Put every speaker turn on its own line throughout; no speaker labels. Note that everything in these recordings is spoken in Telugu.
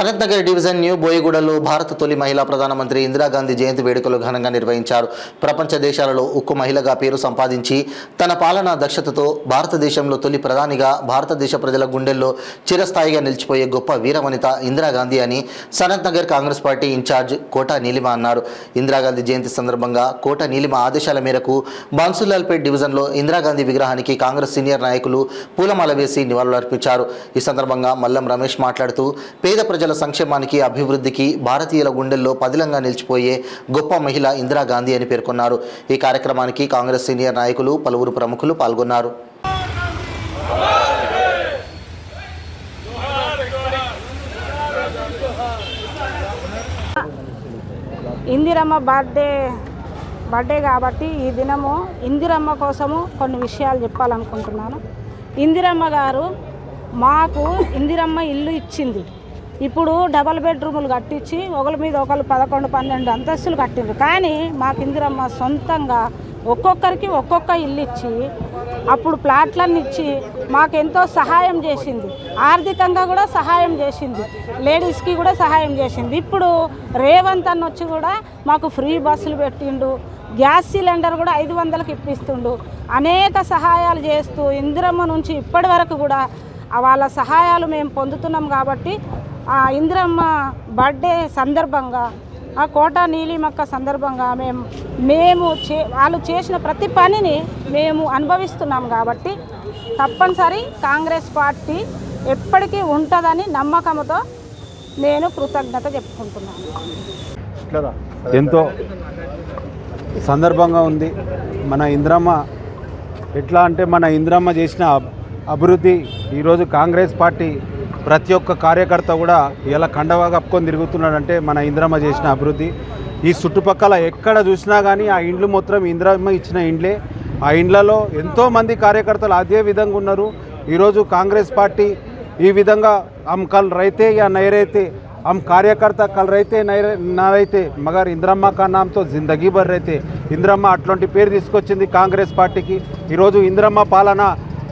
సనత్ నగర్ డివిజన్ న్యూ బోయగూడలో భారత తొలి మహిళా ప్రధానమంత్రి ఇందిరాగాంధీ జయంతి వేడుకలు ఘనంగా నిర్వహించారు. ప్రపంచ దేశాలలో ఉక్కు మహిళగా పేరు సంపాదించి తన పాలనా దక్షతతో భారతదేశంలో తొలి ప్రధానిగా భారతదేశ ప్రజల గుండెల్లో చిరస్థాయిగా నిలిచిపోయే గొప్ప వీరవనిత ఇందిరాగాంధీ అని సనత్ నగర్ కాంగ్రెస్ పార్టీ ఇన్ఛార్జ్ కోట నీలిమ అన్నారు. ఇందిరాగాంధీ జయంతి సందర్భంగా కోట నీలిమ ఆదేశాల మేరకు బాన్సులాల్పేట్ డివిజన్లో ఇందిరాగాంధీ విగ్రహానికి కాంగ్రెస్ సీనియర్ నాయకులు పూలమాల వేసి నివాళులర్పించారు. ఈ సందర్భంగా మల్లం రమేష్ మాట్లాడుతూ పేద ప్రజల సంక్షేమానికి అభివృద్ధికి భారతీయుల గుండెల్లో పదిలంగా నిలిచిపోయే గొప్ప మహిళ ఇందిరాగాంధీ అని పేర్కొన్నారు. ఈ కార్యక్రమానికి కాంగ్రెస్ సీనియర్ నాయకులు పలువురు ప్రముఖులు పాల్గొన్నారు.
ఇందిరమ్మ బర్త్డే కాబట్టి ఈ దినము ఇందిరమ్మ కోసము కొన్ని విషయాలు చెప్పాలనుకుంటున్నాను. ఇందిరమ్మ గారు మాకు ఇందిరమ్మ ఇల్లు ఇచ్చింది. ఇప్పుడు డబల్ బెడ్రూములు కట్టించి ఒకరి మీద ఒకరు 11-12 అంతస్తులు కట్టిండ్రు. కానీ మాకు ఇందిరమ్మ సొంతంగా ఒక్కొక్కరికి ఒక్కొక్క ఇల్లు ఇచ్చి అప్పుడు ప్లాట్లన్నీ ఇచ్చి మాకెంతో సహాయం చేసింది. ఆర్థికంగా కూడా సహాయం చేసింది, లేడీస్కి కూడా సహాయం చేసింది. ఇప్పుడు రేవంత్ అన్న వచ్చి కూడా మాకు ఫ్రీ బస్సులు పెట్టిండు, గ్యాస్ సిలిండర్ కూడా 500కి ఇప్పిస్తుండు. అనేక సహాయాలు చేస్తూ ఇందిరమ్మ నుంచి ఇప్పటి వరకు కూడా వాళ్ళ సహాయాలు మేము పొందుతున్నాం. కాబట్టి ఆ ఇందిరమ్మ బర్త్డే సందర్భంగా ఆ కోట నీలిమక్క సందర్భంగా వాళ్ళు చేసిన ప్రతి పనిని మేము అనుభవిస్తున్నాం. కాబట్టి తప్పనిసరి కాంగ్రెస్ పార్టీ ఎప్పటికీ ఉంటుందని నమ్మకంతో నేను కృతజ్ఞత చెప్పుకుంటున్నాను.
ఎంతో సందర్భంగా ఉంది. మన ఇందిరమ్మ ఎట్లా అంటే మన ఇందిరమ్మ చేసిన అభివృద్ధి ఈరోజు కాంగ్రెస్ పార్టీ ప్రతి ఒక్క కార్యకర్త కూడా ఇలా కండవా కప్పుకొని తిరుగుతున్నాడంటే మన ఇందిరమ్మ చేసిన అభివృద్ధి. ఈ చుట్టుపక్కల ఎక్కడ చూసినా కానీ ఆ ఇండ్లు మొత్తం ఇందిరమ్మ ఇచ్చిన ఇండ్లే. ఆ ఇండ్లలో ఎంతోమంది కార్యకర్తలు అదే విధంగా ఉన్నారు. ఈరోజు కాంగ్రెస్ పార్టీ ఈ విధంగా హమ్ కల్ రైతే యా నై రైతే, हम कार्यकर्ता कल रहते ना रहते मगर इंदिरम्मा का नाम तो जिंदगी भर रहते. ఇందిరమ్మ అట్లాంటి పేరు తీసుకొచ్చింది కాంగ్రెస్ పార్టీకి. ఈరోజు ఇందిరమ్మ పాలన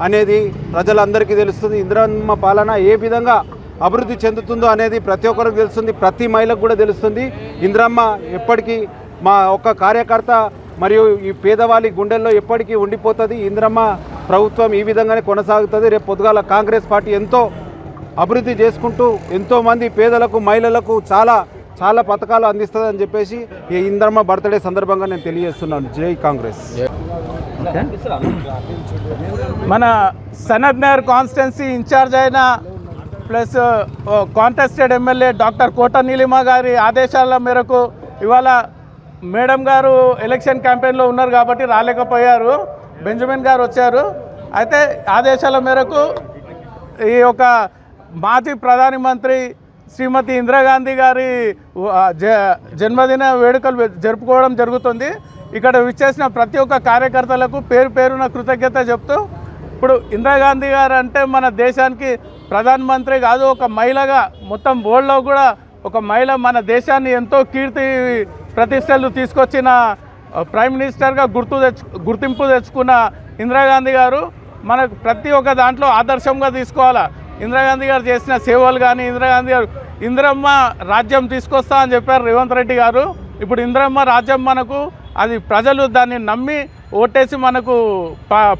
అనేది ప్రజలందరికీ తెలుస్తుంది. ఇందిరమ్మ పాలన ఏ విధంగా అభివృద్ధి చెందుతుందో అనేది ప్రతి ఒక్కరికి తెలుస్తుంది, ప్రతి మహిళకు కూడా తెలుస్తుంది. ఇందిరమ్మ ఎప్పటికీ మా ఒక్క కార్యకర్త మరియు ఈ పేదవాళ్ళ గుండెల్లో ఎప్పటికీ ఉండిపోతుంది. ఇందిరమ్మ ప్రభుత్వం ఈ విధంగానే కొనసాగుతుంది. రేపు పొద్దుగాల కాంగ్రెస్ పార్టీ ఎంతో అభివృద్ధి చేసుకుంటూ ఎంతోమంది పేదలకు మహిళలకు చాలా చాలా పథకాలు అందిస్తుందని చెప్పేసి ఈ ఇందిరమ్మ బర్త్డే సందర్భంగా నేను తెలియజేస్తున్నాను. జై కాంగ్రెస్.
మన సనత్ నగర్ కాన్స్టిట్యున్సీ ఇన్ఛార్జ్ అయిన ప్లస్ కాంటెస్టెడ్ ఎమ్మెల్యే డాక్టర్ కోట నీలిమ గారి ఆదేశాల మేరకు ఇవాళ మేడం గారు ఎలక్షన్ క్యాంపెయిన్లో ఉన్నారు కాబట్టి రాలేకపోయారు. బెంజమిన్ గారు వచ్చారు. అయితే ఆదేశాల మేరకు ఈ యొక్క మాజీ ప్రధానమంత్రి శ్రీమతి ఇందిరాగాంధీ గారి జన్మదిన వేడుకలు జరుపుకోవడం జరుగుతుంది. ఇక్కడ విచ్చేసిన ప్రతి ఒక్క కార్యకర్తలకు పేరు పేరున కృతజ్ఞత చెప్తూ, ఇప్పుడు ఇందిరాగాంధీ గారు అంటే మన దేశానికి ప్రధానమంత్రి కాదు, ఒక మహిళగా మొత్తం వరల్డ్లో కూడా ఒక మహిళ మన దేశాన్ని ఎంతో కీర్తి ప్రతిష్టలు తీసుకొచ్చిన ప్రైమ్ మినిస్టర్గా గుర్తింపు తెచ్చుకున్న ఇందిరాగాంధీ గారు మనకు ప్రతి ఒక్క దాంట్లో ఆదర్శంగా తీసుకోవాలా. ఇందిరాగాంధీ గారు చేసిన సేవలు కానీ, ఇందిరాగాంధీ గారు ఇందిరమ్మ రాజ్యం తీసుకొస్తా అని చెప్పారు రేవంత్ రెడ్డి గారు. ఇప్పుడు ఇందిరమ్మ రాజ్యం మనకు అది ప్రజలు దాన్ని నమ్మి ఓటేసి మనకు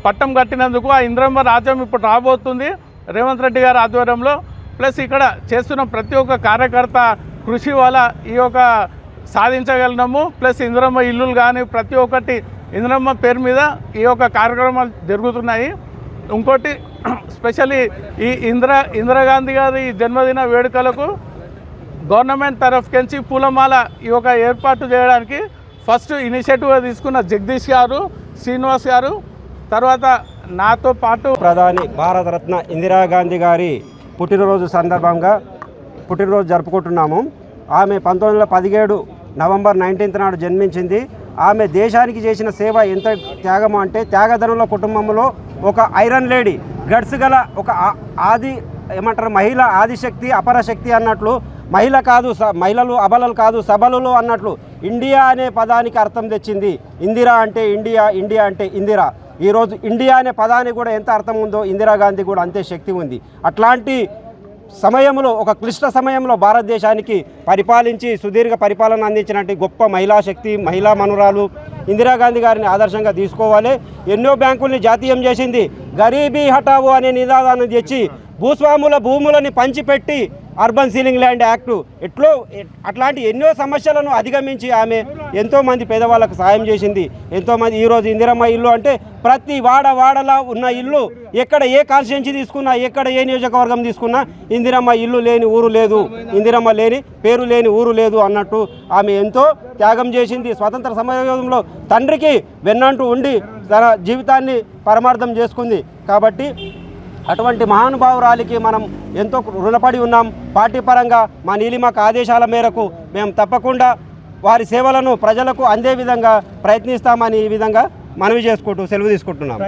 పట్టం కట్టినందుకు ఆ ఇందిరమ్మ రాజ్యం ఇప్పుడు రాబోతుంది రేవంత్ రెడ్డి గారి ఆధ్వర్యంలో. ప్లస్ ఇక్కడ చేస్తున్న ప్రతి ఒక్క కార్యకర్త కృషి వల్ల ఈ యొక్క సాధించగలిగినాము. ప్లస్ ఇందిరమ్మ ఇల్లులు కానీ ప్రతి ఒక్కటి ఇందిరమ్మ పేరు మీద ఈ యొక్క కార్యక్రమాలు జరుగుతున్నాయి. ఇంకోటి స్పెషల్లీ ఈ ఇందిరాగాంధీ గారి జన్మదిన వేడుకలకు గవర్నమెంట్ తరఫుకెంచి పూలమాల ఈ యొక్క ఏర్పాటు చేయడానికి ఫస్ట్ ఇనిషియేటివ్గా తీసుకున్న జగదీష్ గారు, శ్రీనివాస్ గారు, తర్వాత నాతో పాటు
ప్రధాని భారతరత్న ఇందిరాగాంధీ గారి పుట్టినరోజు సందర్భంగా పుట్టినరోజు జరుపుకుంటున్నాము. ఆమె 1917 నవంబర్ 19th నాడు జన్మించింది. ఆమె దేశానికి చేసిన సేవ ఎంత త్యాగము అంటే త్యాగధనుల కుటుంబంలో ఒక ఐరన్ లేడీ, గట్స్ గల ఒక మహిళ ఆదిశక్తి అపరశక్తి అన్నట్లు, మహిళ కాదు మహిళలు అబలలు కాదు సబలులు అన్నట్లు ఇండియా అనే పదానికి అర్థం తెచ్చింది. ఇందిరా అంటే ఇండియా, ఇండియా అంటే ఇందిరా. ఈరోజు ఇండియా అనే పదానికి కూడా ఎంత అర్థం ఉందో ఇందిరాగాంధీ కూడా అంతే శక్తి ఉంది. అట్లాంటి సమయంలో, ఒక క్లిష్ట సమయంలో భారతదేశానికి పరిపాలించి సుదీర్ఘ పరిపాలన అందించినటువంటి గొప్ప మహిళా శక్తి, మహిళా మనురాలు ఇందిరాగాంధీ గారిని ఆదర్శంగా తీసుకోవాలి. ఎన్నో బ్యాంకుల్ని జాతీయం చేసింది. గరీబీ హఠావో అనే నినాదాన్ని తెచ్చి భూస్వాముల భూములని పంచిపెట్టి అర్బన్ సీలింగ్ ల్యాండ్ యాక్టు అట్లాంటి ఎన్నో సమస్యలను అధిగమించి ఆమె ఎంతోమంది పేదవాళ్ళకు సాయం చేసింది. ఎంతోమంది ఈరోజు ఇందిరమ్మ ఇల్లు అంటే ప్రతి వాడలా ఉన్న ఇల్లు, ఎక్కడ ఏ కాన్స్టిట్యున్సీ తీసుకున్నా, ఎక్కడ ఏ నియోజకవర్గం తీసుకున్నా ఇందిరమ్మ ఇల్లు లేని ఊరు లేదు, ఇందిరమ్మ లేని పేరు లేని ఊరు లేదు అన్నట్టు ఆమె ఎంతో త్యాగం చేసింది. స్వాతంత్ర సమయంలో తండ్రికి వెన్నంటూ ఉండి తన జీవితాన్ని పరమార్థం చేసుకుంది. కాబట్టి అటువంటి మహానుభావురాలికి మనం ఎంతో రుణపడి ఉన్నాం. పార్టీ పరంగా మా నీలిమక్క ఆదేశాల మేరకు మేము తప్పకుండా వారి సేవలను ప్రజలకు అందే విధంగా ప్రయత్నిస్తామని ఈ విధంగా మనవి చేసుకుంటూ సెలవు తీసుకుంటున్నాం.